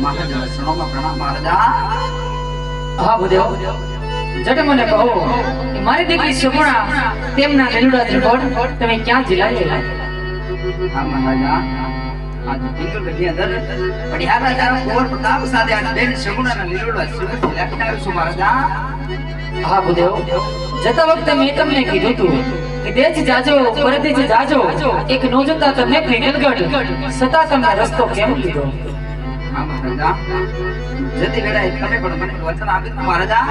મહારાજ શરણોમાં પ્રણામ મહારાજા। હા ભૂદેવ જટ મને કહો કે મારી દીકરી સુગુણા તેમના લીલુડા ત્રિકોણ તમે ક્યાં જીલાય? હા મહારાજા आज पिंजर के अंदर बढ़िया राजा कुंवर प्रताप साथे आज बेन सुगुणाना લીલુડા સુરત લખનાર છું મહારાજા। હા ભૂદેવ જતા વખતે મેં તમને કીધું તું કે દેશ જાજો પરદેશ જાજો એક નો જતા તમને ફેગલગઢ સતા તમને રસ્તો કેમ લીધો? હા મહારાજા જતી વેળાએ તમે પણ મને વચન આપ્યું મહારાજા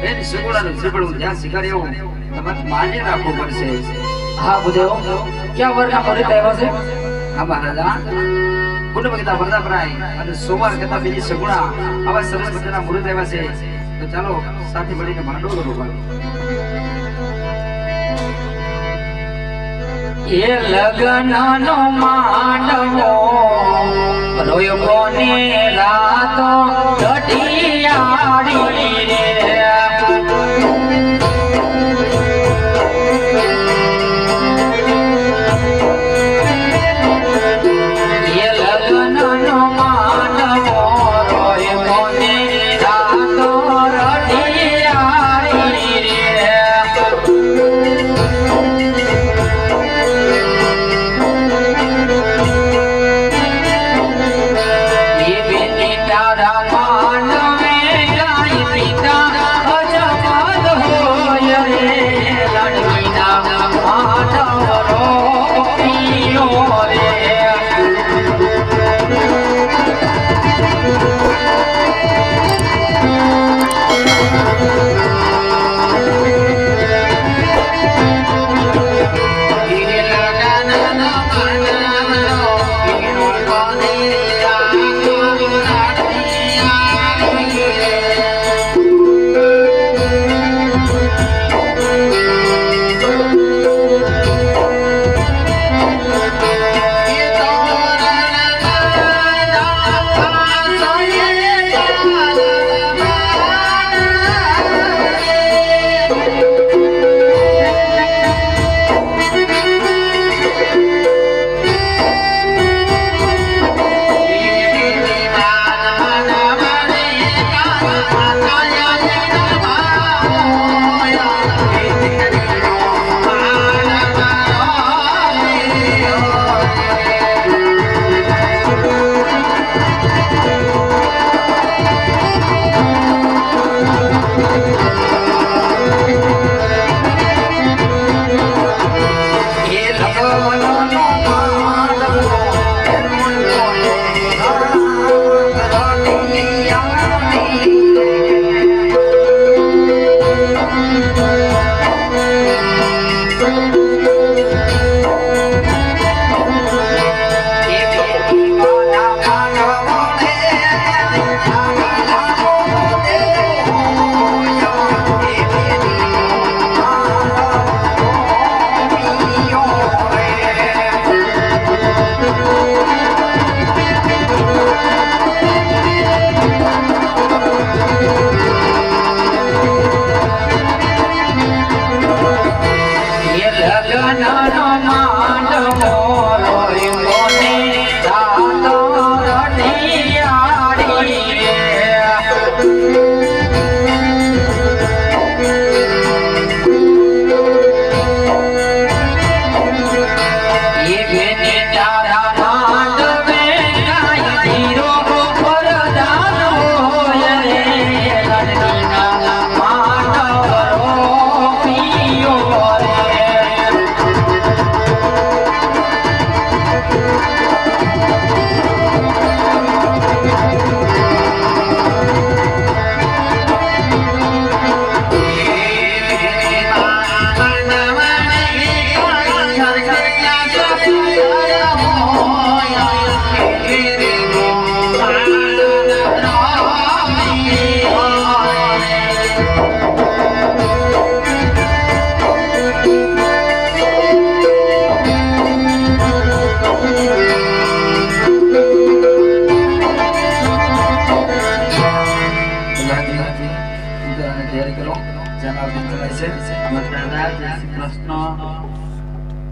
બેન સુગુણાનું શ્રીફળ જ્યાં શિખર એવું તમારે માન્ય રાખવું પડશે। હા ભૂદેવ ક્યાં વરના મુહૂર્ત આવ્યો છે? હા મહારાજા કુટુંબ કહેતા વરદાપરાય અને સોમવાર કહેતા બીજી સગુણા આવા સરસ મજાના મુહૂર્ત આવ્યા છે તો ચાલો સાથે મળીને માંડો કરો। એ લગ્નનો માંડવો રોયો કોને રાતો ઘટિયાળી રે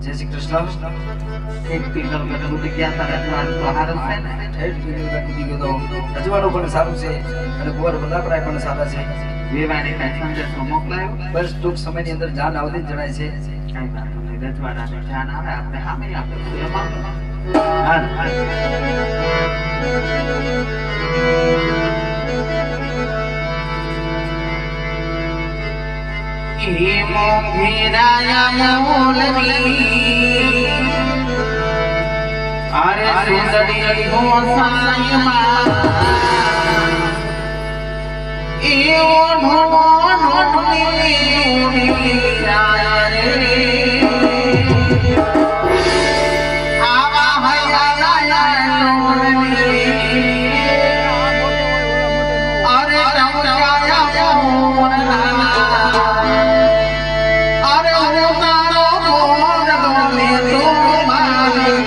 જય શ્રી કૃષ્ણ. એક પિંગલ ગઢ ગયા હતા રજવાડું તો હારું છે ને ઠેઠ પીગળ કૂદી ગયો તો રજવાડું પણ સારું છે અને કુંવર પ્રતાપરાય પણ સારા છે. વેવાને કઈ સંદેશો મોકલાયો બસ ટૂંક સમયની અંદર જાન આવતી જ જણાય છે. કઈ વાત નહીં રજવાડાને ધ્યાન આવે આપણે સામે આપણે એમાં હાલ, હાલ. હેમો ઘેરાયા મોલની અરે સુંદરી ગોસાઈમાં એવો ઢોળો ઢોળની ઉડીયા રે આવા હૈયા ઢોળની અરે રમજાયા મોરના અરે હું તારો મોર દોને તો મારી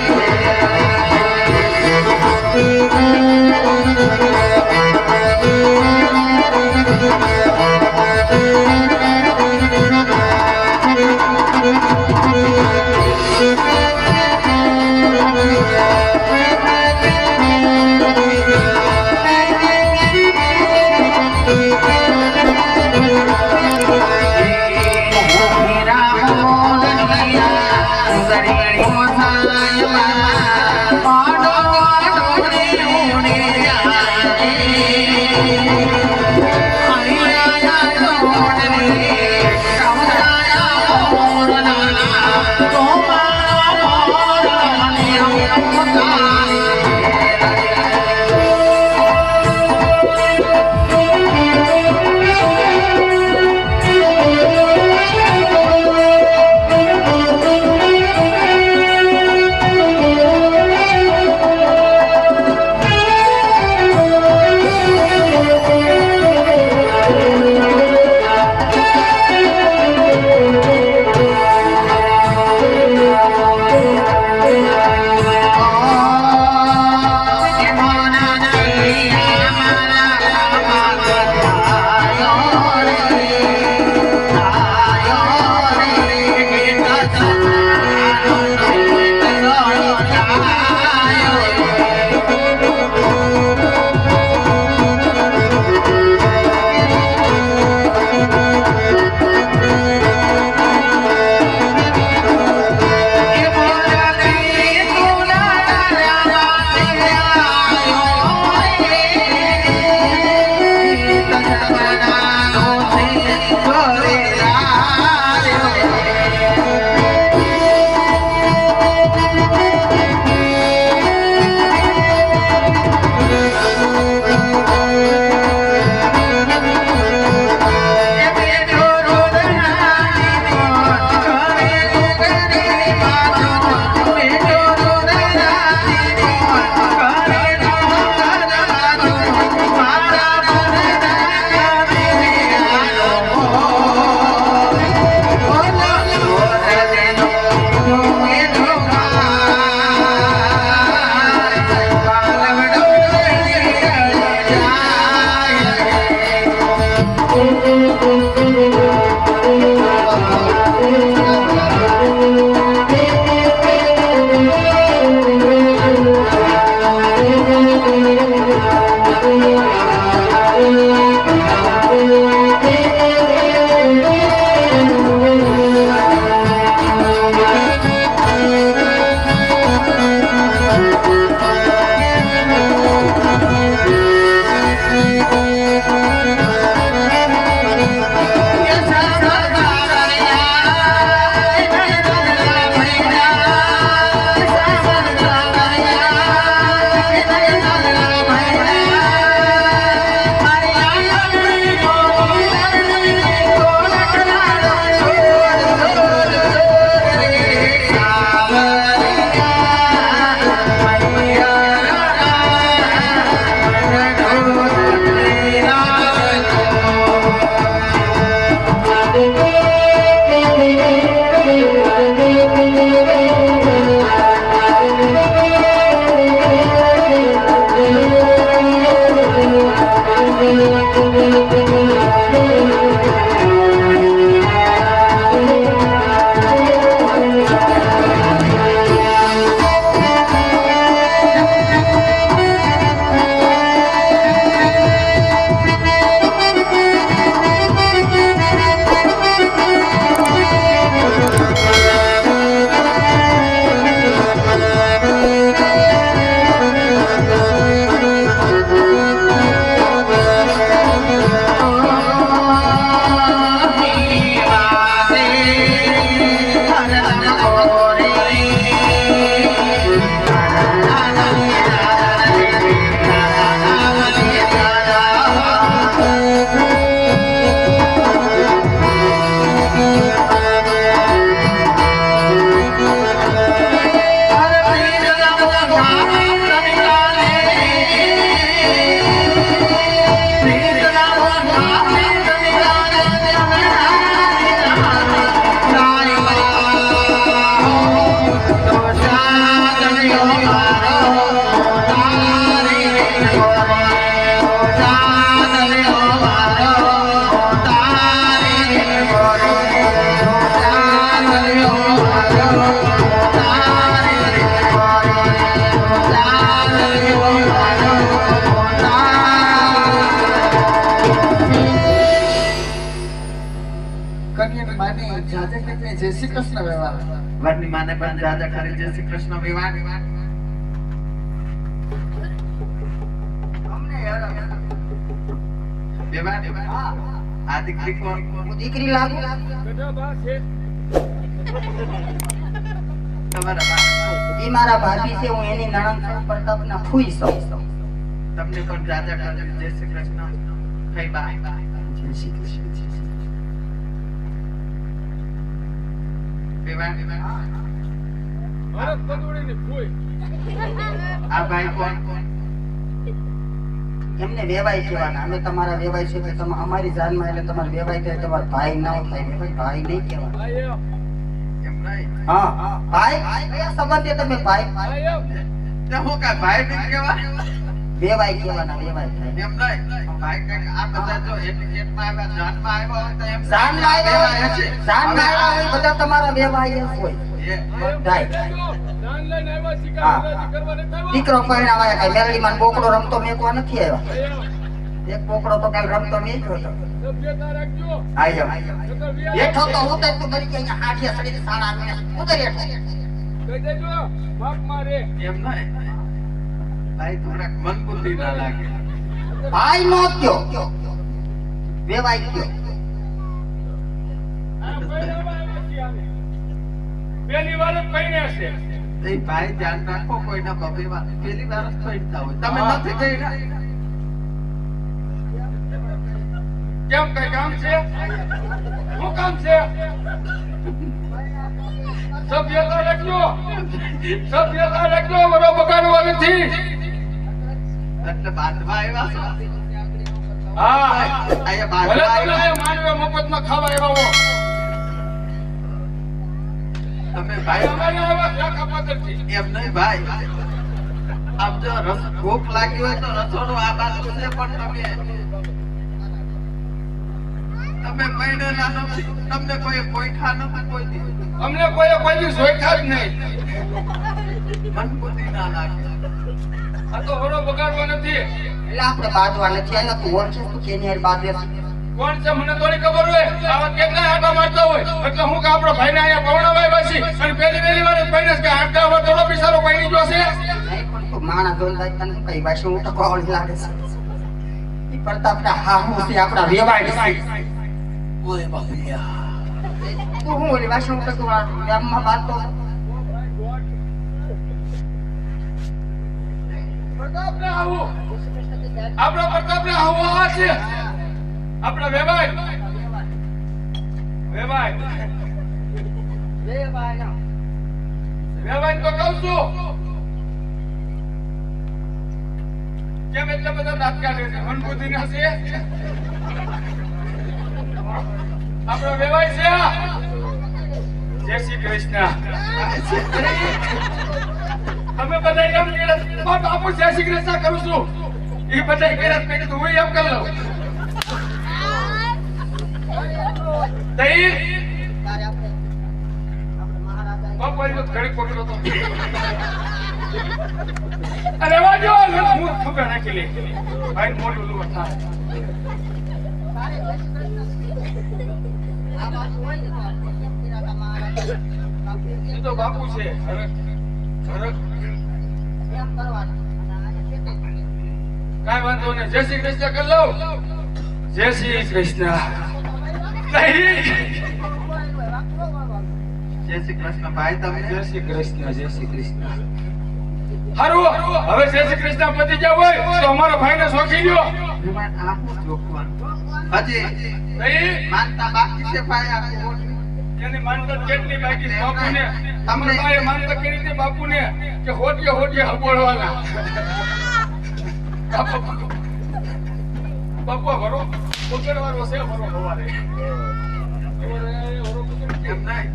માની જાજે કરીને જય શ્રી કૃષ્ણ વ્યવહાર. વરની માને પણ દાદા કરે જય શ્રી કૃષ્ણ વિવાહ. વિવાહ. આ દીકરી કોણ? હું દીકરી લાગુ તમારા બા. એ મારા ભાભી છે, હું એની નણંદ છું, પ્રતાપના ફૂઈ છું. તમને પણ દાદા કરે જય શ્રી કૃષ્ણ. કઈ બા? જય શ્રી કૃષ્ણ. વિવાહ. આ ભાઈ કોણ? એમને વેવાય કહેવાના. અમે તમારા વેવાય છે એટલે તમે અમારી જાનમાં એટલે તમારે વેવાય થાય, તમારા ભાઈ ના થાય. વેવાય ભાઈ નહીં કહેવાના. એમ નહીં. હા ભાઈ કયા સંબંધે તમે ભાઈ તો હું કાંઈ ભાઈ નહીં કહેવાય? વેવાય કહેવાના. વેવાય થાય. એમ નહીં. ભાઈ કાંઈક આ બધા જો એટીકેટમાં આવ્યા, જાનમાં આવ્યા હોય તો એમ જાનમાં આવ્યા વેવાય હશે. જાનમાં આવ્યા હોય બધા તમારા વેવાય જ હોય એ બધાય. હા દીકરો પરણાવાય કઈ મેલડીમાં બોકડો રમતો મેકવા નથી આવ્યા. એક બોકડો તો કાલ રમતો મેક્યો હતો. આયો હેઠો તો ઉતર તો કરી કે અહીંયા હાથિયા સડી સાડા આઠ ઉતર હેઠો. એમ નહીં. ભાઈ થોડાક મન બુદ્ધિ ના લાગે. ભાઈ નો કયો વેવાય કયો. પહેલી વાર જ કહીને હશે. એ ભાઈ ધ્યાન રાખો, કોઈના બબે વાર પેલી વાર જ પૈણતા હોય. તમે નથી કહીના. કેમ કઈ કામ છે? શું કામ છે? સભ્યતા રાખજો, સભ્યતા રાખજો. મારો બગાડવો નથી. એટલે બાંધવા આવ્યા છો? હા અહીંયા ભલે બાંધવા તમે આવ્યા? માનવે મફતમાં ખાવા આવ્યા હો. તમે ભાઈ અમારે આવ્યા શાખા પાછળથી. એમ નહીં ભાઈ. આમ જો ભૂખ લાગી હોય તો રસોડું આ બાજુ છે, પણ તમે પૈણેલા નથી. તમને કોઈ પોઈઠા નથી કોઈ દી. અમને કોઈ કોઈ દિવસ જોઈતા જ નહીં. મન બુદ્ધિ ના લાગે. આ તો હરો બગાડવો નથી. એટલે આપણે બાંધવા નથી આવ્યા. તું ઓળખે તું કેની હારે બાંધે છે? કોણ છે મને થોડી ખબર હોય. આવા કેટલા આટા મારતા હોય. એટલે હું કે આપણો ભાઈને અહીંયા પવણાવાય વાસી અને પહેલી વાર જ ભાઈને કે આટા વાર થોડો બિચારો પૈણી ગયો છે. નહીં પણ તું માણા જોઈને જાય તને કઈ ભાષા હું ટકવાળી લાગે છે. ઈ પ્રતાપના હાહુ છે, આપણા વેવાય છે. ઓય બાપરિયા. તું હું ઓલી ભાષા હું ટકવાળી ગામમાં બાંધતો પ્રતાપને આવું. આપણા પ્રતાપને આવું આ છે. આપણા વેવાય વેવાય વેવાય તો કહું છું. કેમ એટલા બધા દાંત કાઢે છે? મનબુદ્ધિ ના છે. આપણો વેવાય છે. જય શ્રી કૃષ્ણ. અમે બધા એમ કે બાપુ જય શ્રી કૃષ્ણ કરું છું. એ બધા કે તો હું એમ કરી લઉં. તઈ બાપા એ ઘડી પકડો તો. અરે વાજો હું ખબર નાખી લે. ભાઈ મોટું લુવા થાય. એ તો બાપુ છે. હવે કાંઈ વાંધો નહીં. જય શ્રી કૃષ્ણ કરી લઉં. જય શ્રી કૃષ્ણ. જય શ્રી કૃષ્ણ ભાઈ. તમે જય શ્રી કૃષ્ણ. જય શ્રી કૃષ્ણ. હારું હવે જય શ્રી કૃષ્ણ પતી ગયા હોય તો અમારા ભાઈને સોખી લ્યો. વિમાન આ હું જોખવાનું. હજી નહીં માનતા બાકી છે ભાઈ. આ એની માનતા કેટલી બાકી છે બાપુને? તમને તમને માનતા કરી હતી બાપુને કે હોટીએ હોટીએ હબોળવાના. બાપુ ભરો પકડવાનો છે. ભરો હવારે એમ નહીં.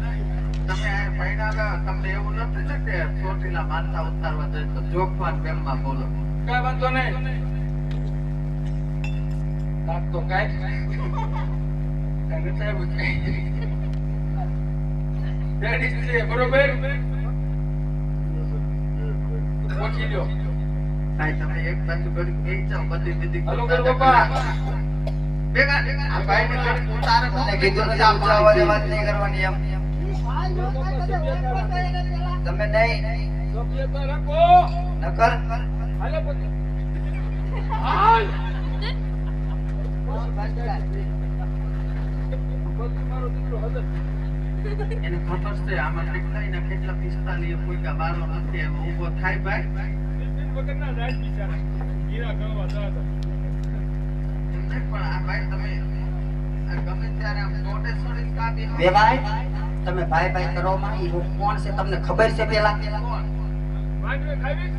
તમે આ પૈણાલા તમને એવું નથી ને કે ચોટીલા માનતા ઉતારવા જાય તો જોખવાન પ્રેમમાં બોલો. કાંઈ વાંધો નહીં. વાત તો કાંઈ બરોબર ઓછી લ્યો. ભાઈ તમે એક બાજુ ઘડી બેસી જાઓ. બધી વિધિ હલો કર બાપા. ભેગા આ ભાઈને ઘડી ઉતારે મને કીધું નથી આમ ચાવાને વાત નહીં કરવાની એમ. તમે નહીં સભ્યતા રાખો. નકર હાલે પછી. હાલ. પછી મારો દીકરો હજર. એને ખબર છે આમાં કેટલા 45 કોઈ કા બારો નથી એવો ઊભો થાય ભાઈ દિન વગરના રાજ બિચારા. હીરા ગણવા જતા. એમને પણ આ ભાઈ તમે આ ગમે ત્યારે આમ મોઢે સડી કાપી વેવાય તમે ભાઈ ભાઈ કરો માં ઈ કોણ છે તમને ખબર છે પેલા? માંડવે ખાવી?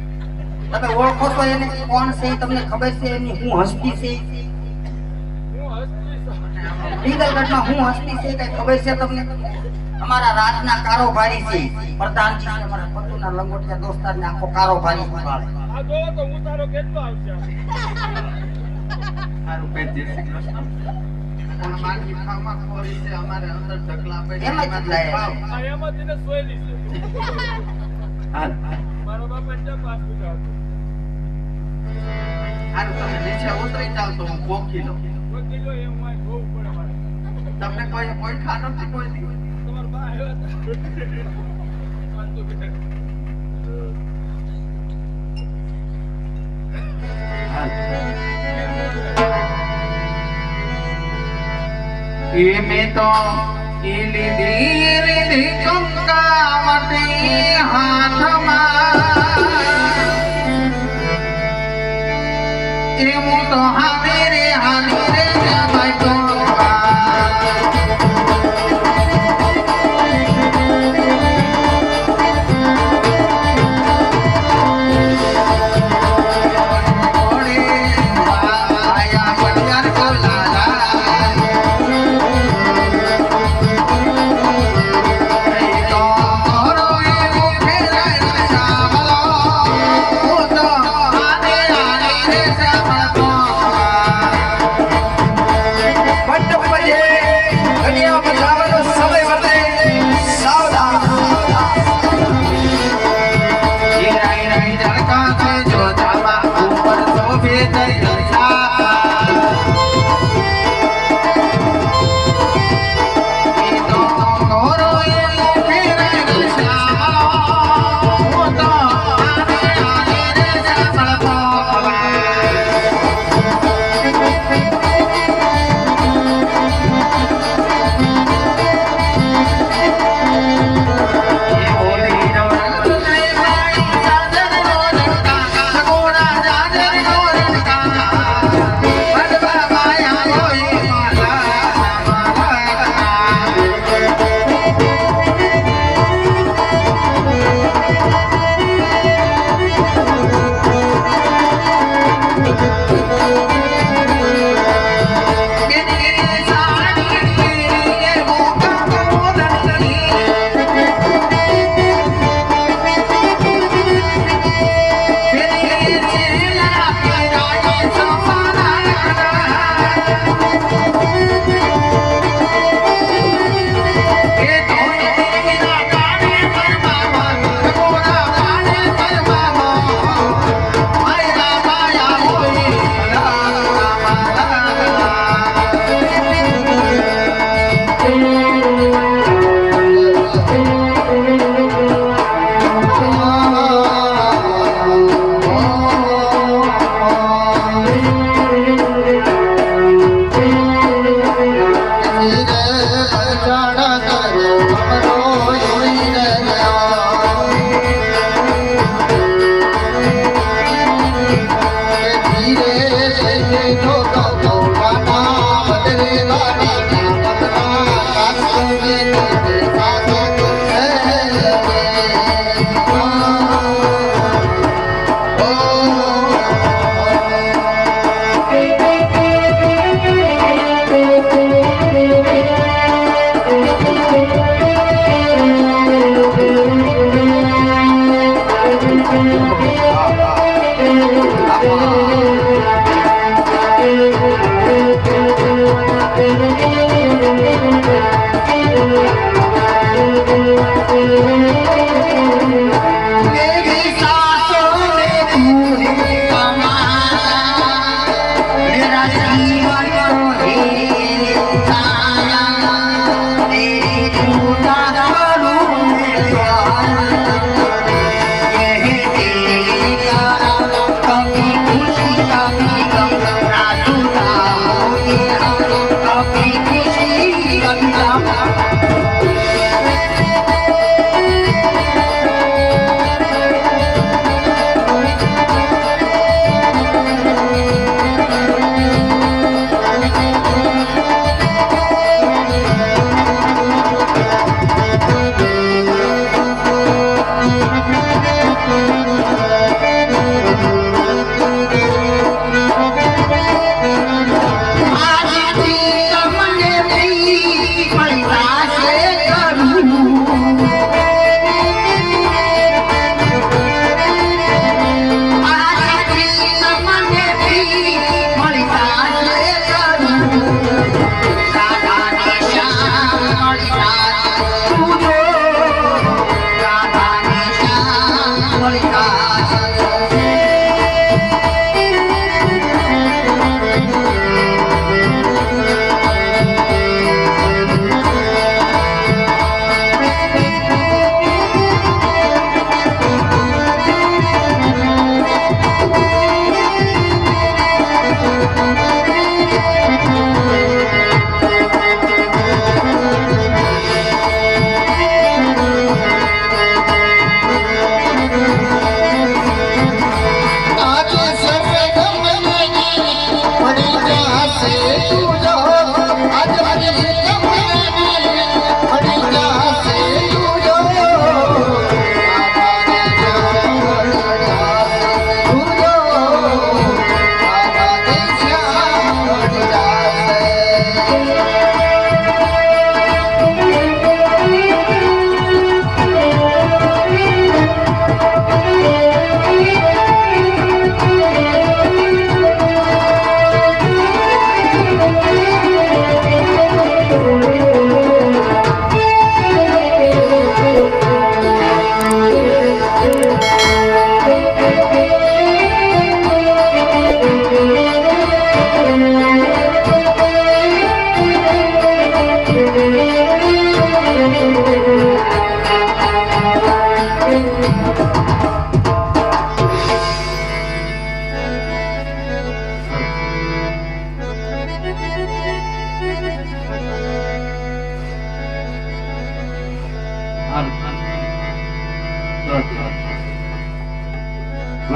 તમે ઓળખો છો એને કોણ છે ઈ તમને ખબર છે? એની હું હસ્તી છે હું હસતી છું. લીગલગઢમાં હું હસ્તી છે કઈ ખબર છે તમને? અમારા રાજના કારોબારી છે પ્રધાનજી છે અમારા પતુના લંગોટિયા દોસ્તારને આખો કારોબારી સંભાળે. આ જોવો તો હું તારો કેટલો આવશે. સારું પેટ જય શ્રી કૃષ્ણ પણ મારી ખામાં ખોરી છે અમારે અંદર ઢગલા પડી એમ જ લાયા. આ એમાંથી ને સોયલી છે. હાલ મારો બાપા ચા પાસ પૂજા હતો. સારું તમે નીચે ઉતરી જાવ તો હું પોખી લઉં વકીલો એમ હોય જોવું પડે મારે. તમને કોઈ ખાનો નથી કોઈ દી તમારા બા આવ્યા હતા. વાંધો નહીં. મેં તો લીધી કંકાવટી હાથમાં એવું તો હાથે રે ભાઈ તો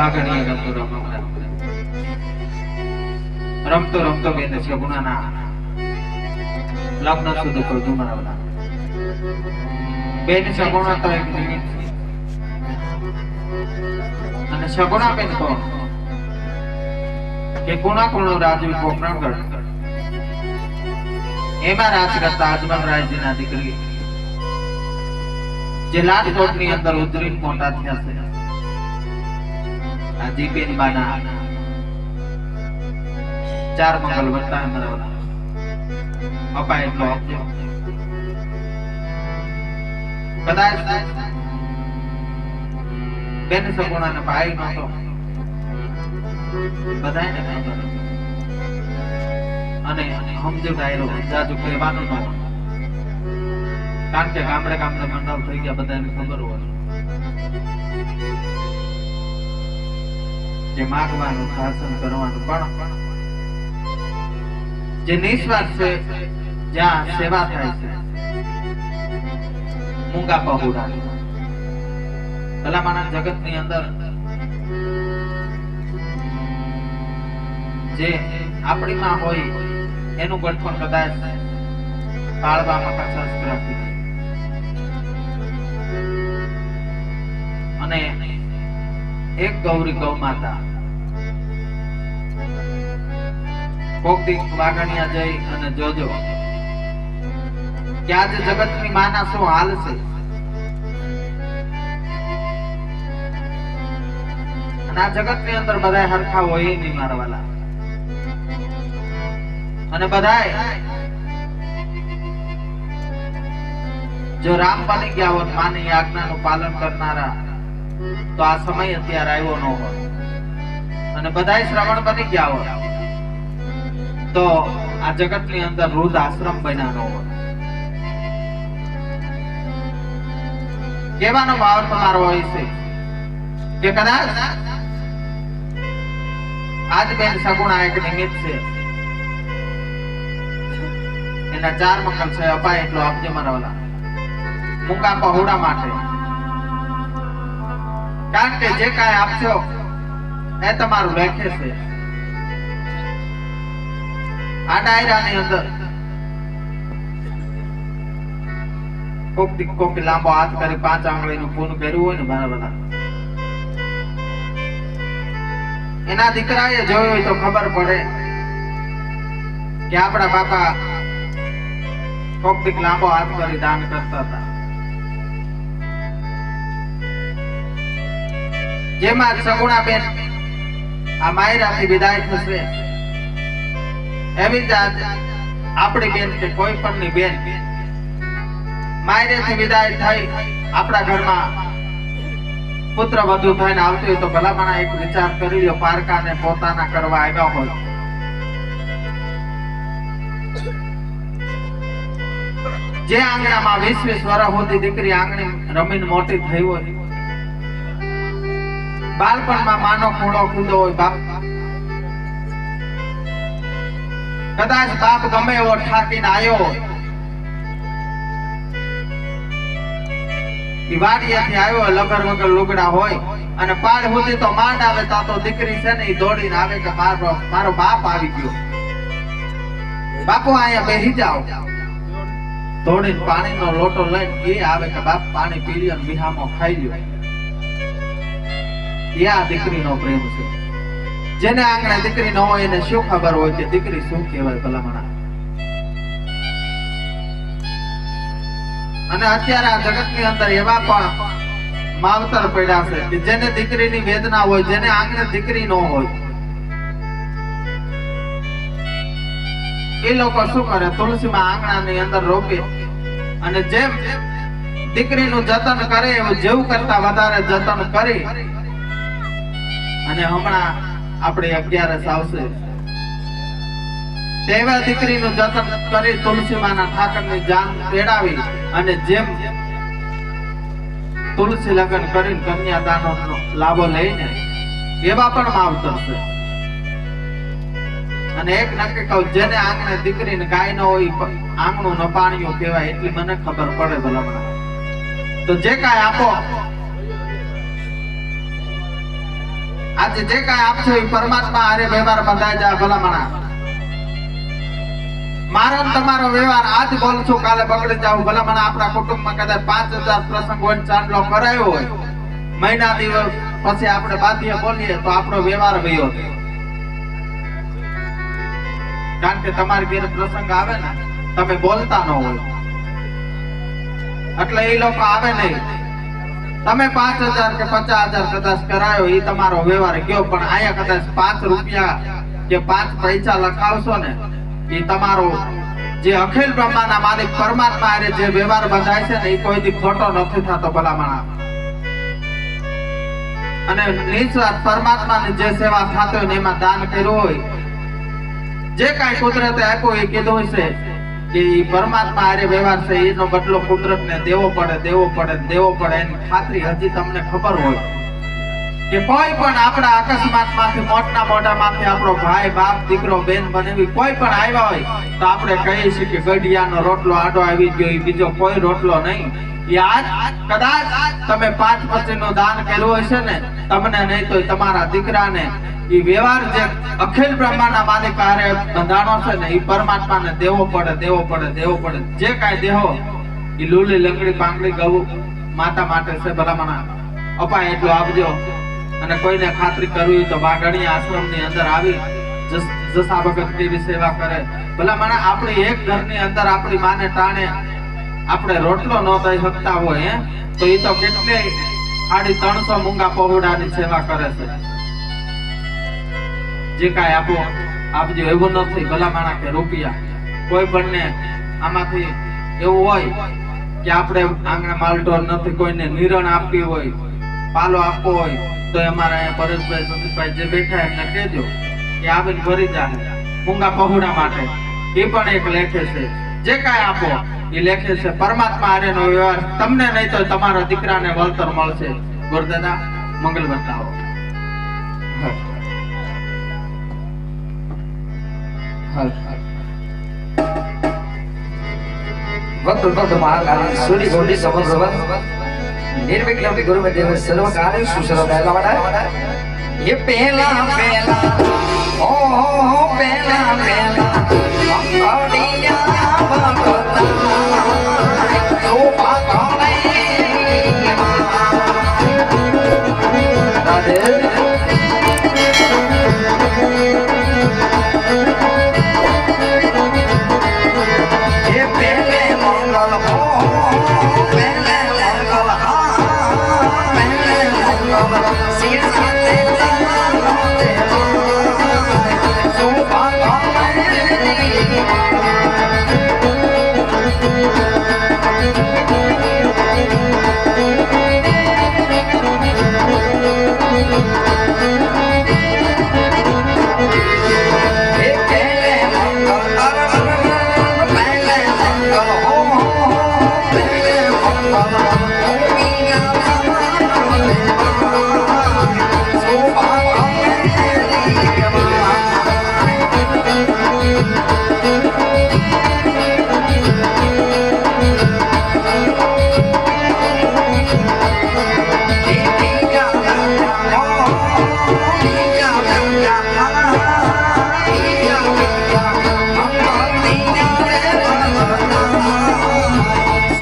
વાઘણીએ રમતો રમતો બેન સગુણાના લગ્ન સુધી કોઈ જુમારાવલા બેન સગુણા તો એક નિમિત્ત છે. અને સગુણા બેન કોણ કે કોણા કોણો રાજવી પોકરણગઢ એમાં રાજ કરતા અજમલરાયજીના દીકરી જે લાડકોટની અંદર ઉતરીને મોટા થયા છે. આ જીપેન બાના ચાર મંગલ વર્તા મરાવલા અપા એટલો આપજો કદાચ બેન સગુણાને ભાઈ નહોતો બધાને ખબર અને સમજો ડાયરો જાજુ કહેવાનું ન હોય કારણ કે ગામડે ગામડે મંડળ થઈ ગયા બધાને ખબર હોય જે માગવાનું શાસન કરવાનું પણ જે નિસ્વાર્થ છે જ્યાં સેવા થાય છે મૂંગા પહોળા ભલામાના જગત ની અંદર જે આપણી માં હોય એનું ગઢ પણ કદાચ પાળવામાં શાસ્ત્ર આપી દે. અને એક ગૌરી ગૌ માતા કોક દી વાઘણિયા જઈ અને જોજો કે આજે જગતની માના શું હાલ છે. અને આ જગતની અંદર બધા હરખા હોય નહીં મારા વાલા. અને બધાય જો રામ બની ગયા હોત માની આજ્ઞાનું પાલન કરનારા તો આ સમય અત્યારે આવ્યો ન હોત. અને બધાય શ્રવણ બની ગયા હોત તો આ જગતની અંદર વૃદ્ધ આશ્રમ બન્યા ન હોત. કહેવાનો ભાવ તમારો હોય છે કે કદાચ આજ બેન સગુણા એક નિમિત્ત છે એના ચાર મંગલ છે અપાય એટલો આપજે મારા વાલા મૂંગા પહોળા માટે. કારણ કે જે કાંઈ આપશો એ તમારું લેખે છે. આ ડાયરાની અંદર કોક લાંબો હાથ કરી 5 આંગળીનું પૂન કર્યું હોય ને મારા વાલા એના દીકરાએ જોયું હોય તો ખબર પડે કે આપણા બાપા કોક દીક લાંબો હાથ કરી દાન કરતા હતા. જેમાં સગુણા બેન આ માયરાથી વિદાય થશે એવી જ આપણી બેન કે કોઈ પણ ની બેન માયરેથી વિદાય થઈ આપણા ઘરમાં પુત્ર વધુ થઈને આવતું હોય તો ભલામણા એક વિચાર કરી લો પારકાને પોતાના કરવા આવ્યા હોય જે આંગણામાં 20 વર્ષ સુધી દીકરી આંગણી રમીને મોટી થઈ હોય બાળપણમાં માનો ખૂણો ખુલ્લો હોય બાપ કદાચ બાપ ગમે એવો ઠાકીને આવ્યો હોય વાડીએથી આવ્યો લગર વગર લુગડા હોય અને પાડ સુધી તો માંડ આવે તો દીકરી છે ને એ દોડીને આવે કે મારો બાપ આવી ગયો બાપુ અહીંયા બેસી જાઓ દોડીને પાણીનો લોટો લઈને એ આવે કે બાપ પાણી પી લ્યો ને વિહામો ખાઈ લ્યો. એ આ દીકરીનો પ્રેમ છે. જેને આંગણે દીકરી ન હોય એને શું ખબર હોય કે દીકરી શું કહેવાય ભલામણા. અને અત્યારે આ જગતની અંદર એવા પણ માવતર પડ્યા છે કે જેને દીકરીની વેદના હોય જેને આંગણે દીકરી ન હોય એ લોકો શું કરે તુલસીમાં આંગણાની અંદર રોપે અને જેમ દીકરીનું જતન કરે એવું જેવું કરતા વધારે જતન કરી અને હમણાં આપણે 11 આવશે તેવા દીકરીનું જતન કરી તુલસીમાના ઠાકરની જાન તેડાવી અને જેમ તુલસી લગ્ન કરીને કન્યાદાનનો લાભો લઈને એવા પણ માવતર છે. અને એક નક્કી કહું જેને આંગણે દીકરીને ગાય ન હોય આંગણું ન પાણ્યું કહેવાય એટલી મને ખબર પડે ભલામણા. તો જે કાંઈ આપો આજે જે કાંઈ આપશો એ પરમાત્મા હારે વ્યવહાર બંધાઈ જાય ભલામણા. મારો ને તમારો વ્યવહાર આજ બોલશું કાલે બગડી જાવ ભલામણા. આપણા કુટુંબમાં કદાચ 5000 પ્રસંગ હોય ચાંદલો કરાયો હોય, મહિના દિવસ પછી આપણે બાધીએ બોલીએ તો આપણો વ્યવહાર વયો જાય. કારણ કે તમારી ઘેર પ્રસંગ આવે ને તમે બોલતા ન હોય એટલે એ લોકો આવે નહીં. તમે 5000 કે 50000 કદાચ કરાયો એ તમારો વ્યવહાર ગયો, પણ અહીંયા કદાચ 5 રૂપિયા કે 5 પૈસા લખાવશો ને એ તમારો જે અખિલ બ્રહ્માંડના માલિક પરમાત્મા હારે જે વ્યવહાર બંધાય છે ને એ કોઈથી ખોટો નથી થતો ભલામણા. અને નિસ્વાર્થ પરમાત્માની જે સેવા થતી હોય ને એમાં દાન કર્યું હોય, જે કાંઈ કુદરતે આપ્યું એ કીધું છે કે ઈ પરમાત્મા હારે વ્યવહાર છે એનો બદલો કુદરતને દેવો પડે એની ખાતરી હજી તમને ખબર હોય કે કોઈ પણ આપણા અકસ્માતમાંથી મોટના મોઢામાંથી આપણો ભાઈ બાપ દીકરો બેન બનેવી કોઈ પણ આવ્યા હોય તો આપણે કહીએ છીએ કે ગઢિયાનો રોટલો આડો આવી ગયો, એ બીજો કોઈ રોટલો નહીં. એ આજ કદાચ તમે 5-25 નું દાન કર્યું હશે ને તમને નહીં તો તમારા દીકરાને એ વ્યવહાર જે અખિલ બ્રહ્માંડના માલિક હારે બંધાણો છે ને એ પરમાત્માને દેવો પડે. જે કાંઈ દેહો એ લૂલી લંગડી પાંગડી ગૌ માતા માટે છે ભલામણા. અપાય એટલું આપજો. અને કોઈને ખાતરી કરવી તો વાઘણી આશ્રમની અંદર આવી જસા ભગત કેવી સેવા કરે ભલામણા. આપણી એક ઘરની અંદર આપણી માને ટાણે આપણે રોટલો ન દઈ શકતા હોય તો એ તો કેટલે 350 મૂંગા પહોળાની સેવા કરે છે. જે કાંઈ આપજો એવું નથી ભલામણા કે રૂપિયા. કોઈ પણ આમાંથી એવું હોય કે આપણે આંગણે માલઢોર નથી, કોઈને નિરણ આપવી હોય, પાલો આપવો હોય તો અમારા અહીંયા પરેશભાઈ સંદીપભાઈ જે બેઠા એમને કહેજો કે આવીને ભરી જાય મૂંગા પહોળા માટે. એ પણ એક લેખે છે. જે કાંઈ આપો એ લેખે છે પરમાત્મા હારેનો વ્યવહાર. તમને નહીં તો તમારા દીકરાને વળતર મળશે. ગુરુદાદા મંગલ બતાવો. વક્ર મહાકાલી સૂર્ય ગોડી સમગ્ર નિર્વિઘ્ન ગુરુદેવ સર્વ કાર્ય સુસરદાય લાવડા. એ પહેલા ઓ પહેલા અંગડિયા ભગતા ઓ પાકણે રાધે